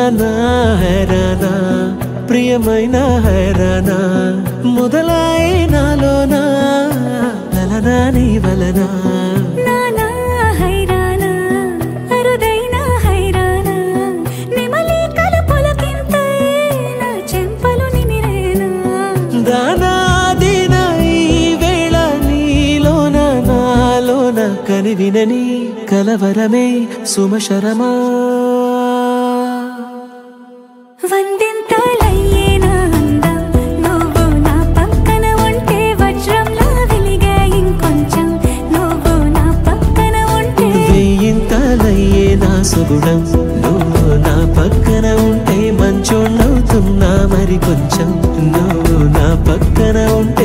హైరానా హైరానా ప్రియమైన హైరానా మొదలై నాలోనా లలనా నీ వలనా నానా హైరానా అరుదైన హైరానా నిమలి కలుపులకింతై నా చెంపలు నిమిరేనా దానాదిన ఈ వేళ నీలోన నాలోన కనివినని కలవరమే సుమశరమా వందింతలయ్యేనా అందం నువ్వు నా పక్కన ఉంటే వజ్రంలా వెలిగే ఇంకొంచెం నువ్వు నా పక్కన ఉంటే వెయ్యింతలయ్యే నా సుగుణం నువ్వు నా పక్కన ఉంటే మంచోళ్ళవుతున్నా మరి కొంచెం నువ్వు నా పక్కన ఉంటే